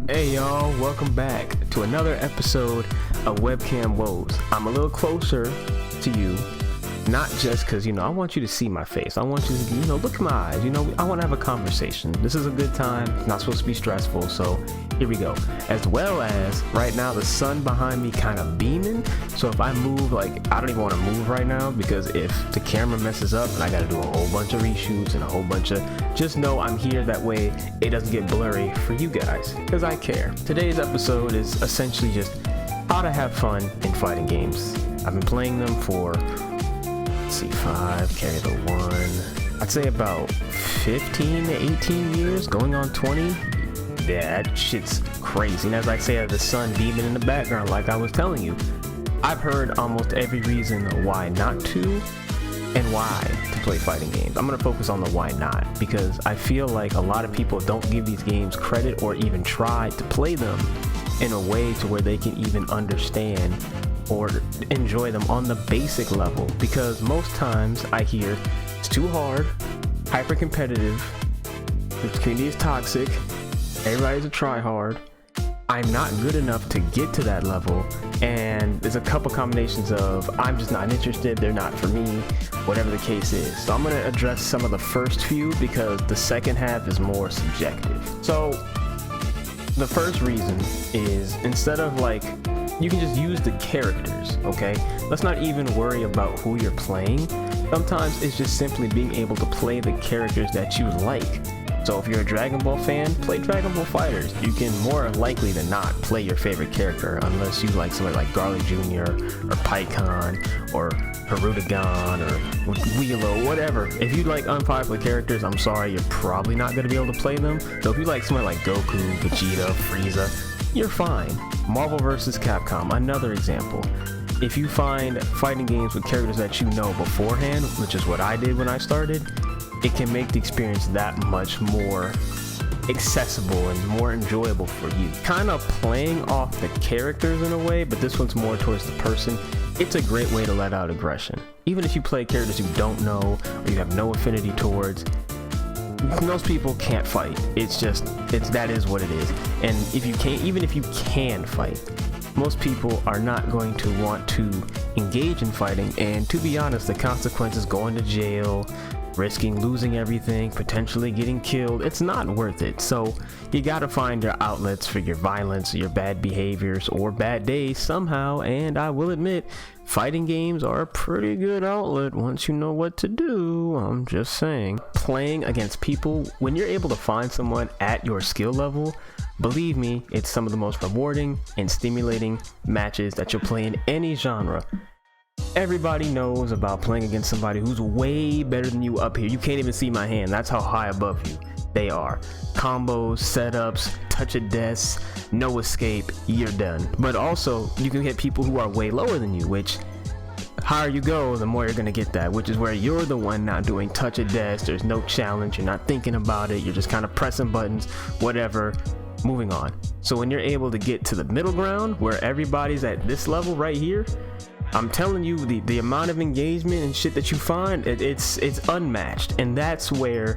Hey y'all, welcome back to another episode of Webcam Woes. I'm a little closer to you, not just because, I want you to see my face. I want you to, look at my eyes. I want to have a conversation. This is a good time. It's not supposed to be stressful, so here we go. As well as, right now, the sun behind me kind of beaming. So if I move, I don't even want to move right now, because if the camera messes up and I got to do a whole bunch of reshoots and a whole bunch of, just know I'm here, that way it doesn't get blurry for you guys, because I care. Today's episode is essentially just how to have fun in fighting games. I've been playing them for, 5, carry the 1, I'd say about 15 to 18 years, going on 20. Yeah, that shit's crazy. And as I say, the sun beaming in the background, like I was telling you, I've heard almost every reason why not to and why to play fighting games. I'm going to focus on the why not, because I feel like a lot of people don't give these games credit or even try to play them in a way to where they can even understand or enjoy them on the basic level, because most times I hear it's too hard, hyper competitive, the community is toxic, everybody's a tryhard, I'm not good enough to get to that level, and there's a couple combinations of I'm just not interested, they're not for me, whatever the case is. So I'm going to address some of the first few, because the second half is more subjective. So the first reason is, instead of you can just use the characters, okay? Let's not even worry about who you're playing. Sometimes it's just simply being able to play the characters that you like. So if you're a Dragon Ball fan, play Dragon Ball Fighters. You can more likely than not play your favorite character, unless you like somebody like Garlic Jr. or Pycon or Hirudegan or Weelo, whatever. If you like unpopular characters, I'm sorry, you're probably not going to be able to play them. So if you like somebody like Goku, Vegeta, Frieza, you're fine. Marvel vs. Capcom, another example. If you find fighting games with characters that you know beforehand, which is what I did when I started, it can make the experience that much more accessible and more enjoyable for you. Kind of playing off the characters in a way, but this one's more towards the person. It's a great way to let out aggression. Even if you play characters you don't know or you have no affinity towards, most people can't fight. That is what it is. And even if you can fight, most people are not going to want to engage in fighting. And to be honest, the consequences, going to jail, risking losing everything, potentially getting killed, it's not worth it. So you gotta find your outlets for your violence, your bad behaviors, or bad days somehow. And I will admit, fighting games are a pretty good outlet once you know what to do. I'm just saying. Playing against people, when you're able to find someone at your skill level, believe me, it's some of the most rewarding and stimulating matches that you'll play in any genre. Everybody knows about playing against somebody who's way better than you up here. You can't even see my hand. That's how high above you they are. Combos, setups, touch of death, no escape, you're done. But also, you can hit people who are way lower than you, which higher you go, the more you're going to get that, which is where you're the one not doing touch of death. There's no challenge. You're not thinking about it. You're just kind of pressing buttons, whatever. Moving on. So when you're able to get to the middle ground where everybody's at this level right here, I'm telling you, the amount of engagement and shit that you find, it's unmatched. And that's where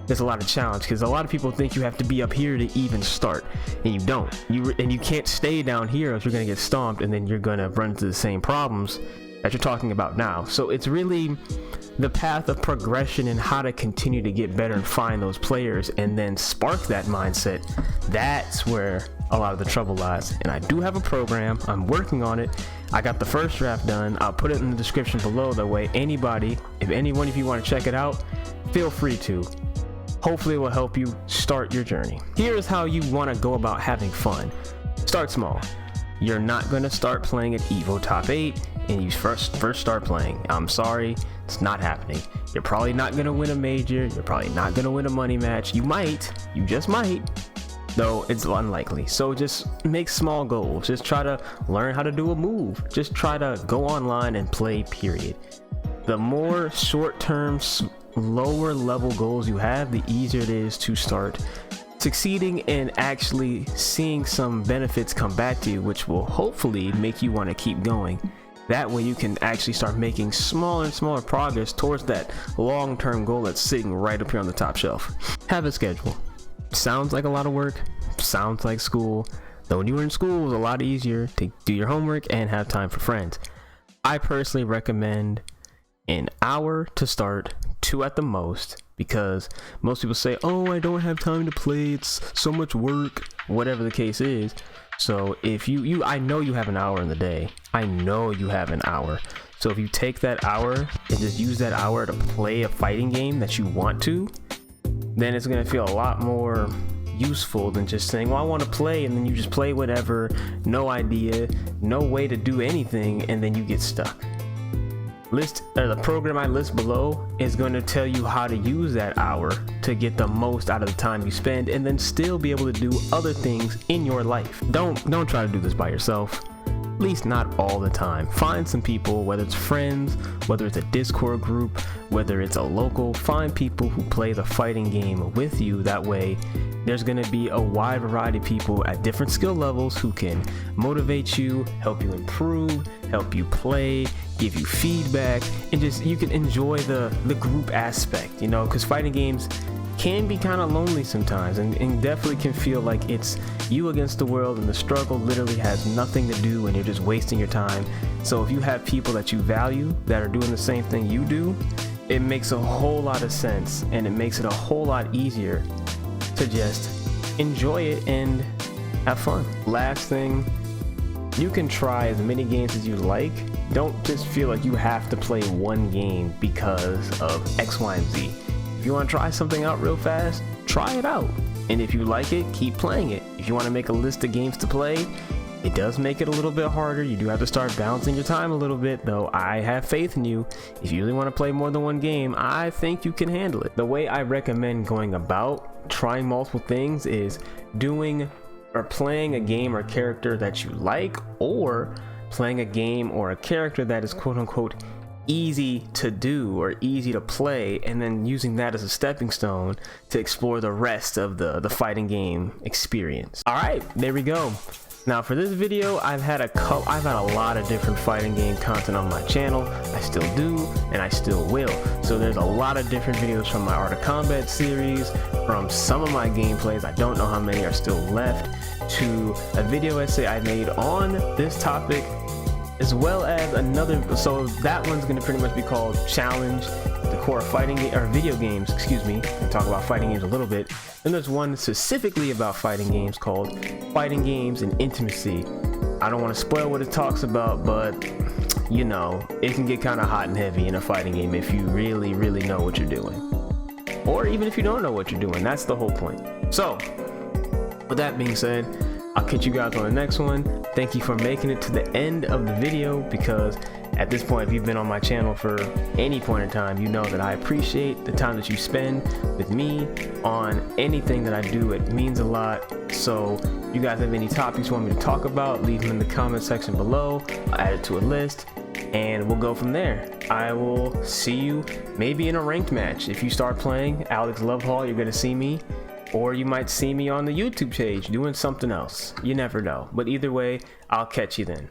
there's a lot of challenge, because a lot of people think you have to be up here to even start, and you don't. You can't stay down here, else you're going to get stomped, and then you're going to run into the same problems that you're talking about now. So it's really the path of progression and how to continue to get better and find those players and then spark that mindset. That's where a lot of the trouble lies. And I do have a program. I'm working on it. I got the first draft done. I'll put it in the description below. That way, anybody, if anyone of you want to check it out, feel free to. Hopefully it will help you start your journey. Here's how you want to go about having fun. Start small. You're not going to start playing at Evo Top 8 and you first start playing. I'm sorry, it's not happening. You're probably not going to win a major. You're probably not going to win a money match. You just might, though it's unlikely. So just make small goals. Just try to learn how to do a move. Just try to go online and play, period. The more short-term, lower level goals you have, the easier it is to start succeeding and actually seeing some benefits come back to you, which will hopefully make you want to keep going. That way you can actually start making smaller and smaller progress towards that long-term goal that's sitting right up here on the top shelf. Have a schedule. Sounds like a lot of work, sounds like school. Though when you were in school, it was a lot easier to do your homework and have time for friends. I personally recommend an hour to start, 2 at the most, because most people say, oh, I don't have time to play, it's so much work, whatever the case is. So if I know you have an hour in the day. I know you have an hour. So if you take that hour and just use that hour to play a fighting game that you want to, then it's going to feel a lot more useful than just saying, well, I want to play, and then you just play whatever, no idea, no way to do anything, and then you get stuck. The program I list below is going to tell you how to use that hour to get the most out of the time you spend, and then still be able to do other things in your life. Don't try to do this by yourself. At least not all the time. Find some people, whether it's friends, whether it's a Discord group, whether it's a local, find people who play the fighting game with you. That way there's going to be a wide variety of people at different skill levels who can motivate you, help you improve, help you play, give you feedback, and just you can enjoy the group aspect, you know, because fighting games can be kind of lonely sometimes, and definitely can feel like it's you against the world, and the struggle literally has nothing to do and you're just wasting your time. So if you have people that you value that are doing the same thing you do, it makes a whole lot of sense, and it makes it a whole lot easier to just enjoy it and have fun. Last thing, you can try as many games as you like. Don't just feel like you have to play one game because of X, Y, and Z. If you want to try something out real fast, try it out. And if you like it, keep playing it. If you want to make a list of games to play, it does make it a little bit harder. You do have to start balancing your time a little bit, though I have faith in you. If you really want to play more than one game, I think you can handle it. The way I recommend going about trying multiple things is doing or playing a game or character that you like, or playing a game or a character that is quote unquote easy to do or easy to play, and then using that as a stepping stone to explore the rest of the fighting game experience. All right, there we go. Now for this video, I've had a lot of different fighting game content on my channel. I still do, and I still will. So there's a lot of different videos from my Art of Combat series, from some of my gameplays, I don't know how many are still left, to a video essay I made on this topic, as well as another. So that one's going to pretty much be called Challenge the Core Fighting or Video Games, excuse me, and talk about fighting games a little bit. Then there's one specifically about fighting games called Fighting Games and Intimacy. I don't want to spoil what it talks about, but you know, it can get kind of hot and heavy in a fighting game if you really know what you're doing, or even if you don't know what you're doing. That's the whole point. So with that being said, I'll catch you guys on the next one. Thank you for making it to the end of the video, because at this point, if you've been on my channel for any point in time, you know that I appreciate the time that you spend with me on anything that I do. It means a lot. So you guys have any topics you want me to talk about, leave them in the comment section below. I'll add it to a list and we'll go from there. I will see you maybe in a ranked match. If you start playing Alex Lovehall, you're going to see me. Or you might see me on the YouTube page doing something else. You never know. But either way, I'll catch you then.